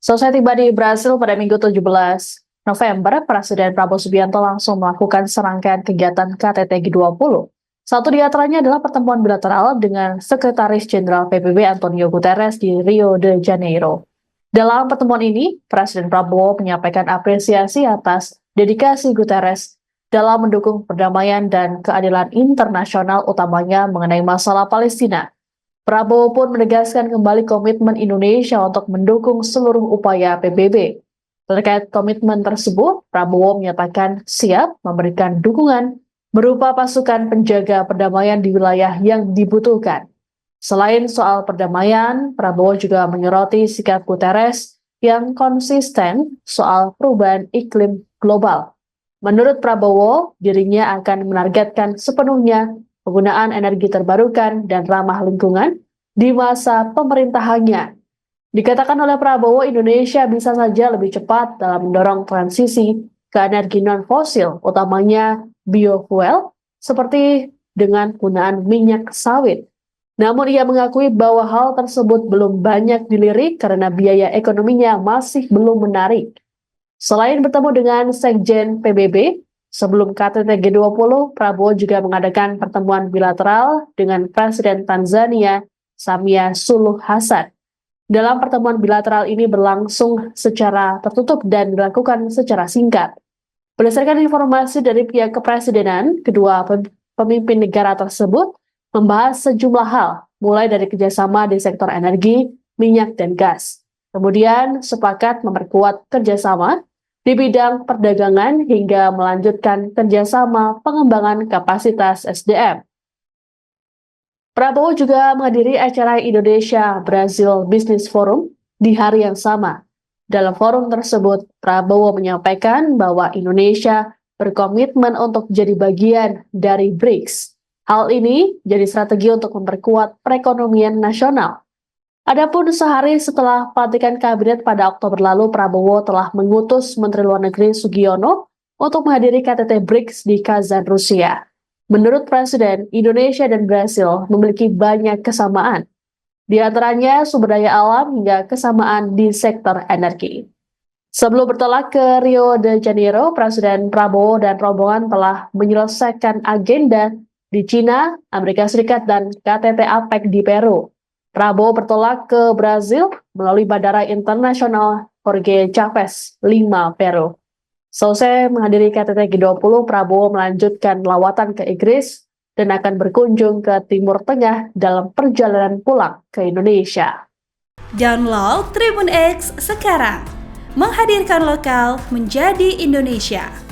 Selesai tiba di Brasil pada Minggu 17 November, Presiden Prabowo Subianto langsung melakukan serangkaian kegiatan KTT G20. Satu di antaranya adalah pertemuan bilateral dengan Sekretaris Jenderal PBB Antonio Guterres di Rio de Janeiro. Dalam pertemuan ini, Presiden Prabowo menyampaikan apresiasi atas dedikasi Guterres dalam mendukung perdamaian dan keadilan internasional, utamanya mengenai masalah Palestina. Prabowo pun menegaskan kembali komitmen Indonesia untuk mendukung seluruh upaya PBB. Terkait komitmen tersebut, Prabowo menyatakan siap memberikan dukungan berupa pasukan penjaga perdamaian di wilayah yang dibutuhkan. Selain soal perdamaian, Prabowo juga menyoroti sikap Guterres yang konsisten soal perubahan iklim global. Menurut Prabowo, dirinya akan menargetkan sepenuhnya penggunaan energi terbarukan dan ramah lingkungan di masa pemerintahannya. Dikatakan oleh Prabowo, Indonesia bisa saja lebih cepat dalam mendorong transisi ke energi non-fosil, utamanya biofuel, seperti dengan penggunaan minyak sawit. Namun ia mengakui bahwa hal tersebut belum banyak dilirik karena biaya ekonominya masih belum menarik. Selain bertemu dengan Sekjen PBB, sebelum KTT G20, Prabowo juga mengadakan pertemuan bilateral dengan Presiden Tanzania, Samia Suluhu Hassan. Dalam pertemuan bilateral ini berlangsung secara tertutup dan dilakukan secara singkat. Berdasarkan informasi dari pihak kepresidenan, kedua pemimpin negara tersebut membahas sejumlah hal, mulai dari kerjasama di sektor energi, minyak, dan gas. Kemudian sepakat memperkuat kerjasama di bidang perdagangan hingga melanjutkan kerjasama pengembangan kapasitas SDM. Prabowo juga menghadiri acara Indonesia-Brazil Business Forum di hari yang sama. Dalam forum tersebut, Prabowo menyampaikan bahwa Indonesia berkomitmen untuk jadi bagian dari BRICS. Hal ini jadi strategi untuk memperkuat perekonomian nasional. Adapun sehari setelah pelantikan kabinet pada Oktober lalu, Prabowo telah mengutus Menteri Luar Negeri Sugiono untuk menghadiri KTT BRICS di Kazan, Rusia. Menurut Presiden, Indonesia dan Brasil memiliki banyak kesamaan, di antaranya sumber daya alam hingga kesamaan di sektor energi. Sebelum bertolak ke Rio de Janeiro, Presiden Prabowo dan rombongan telah menyelesaikan agenda di China, Amerika Serikat, dan KTT APEC di Peru. Prabowo bertolak ke Brasil melalui Bandara Internasional Jorge Chávez, Lima, Peru. Selesai menghadiri KTT G20, Prabowo melanjutkan lawatan ke Inggris dan akan berkunjung ke Timur Tengah dalam perjalanan pulang ke Indonesia. Download Tribun X sekarang, menghadirkan lokal menjadi Indonesia.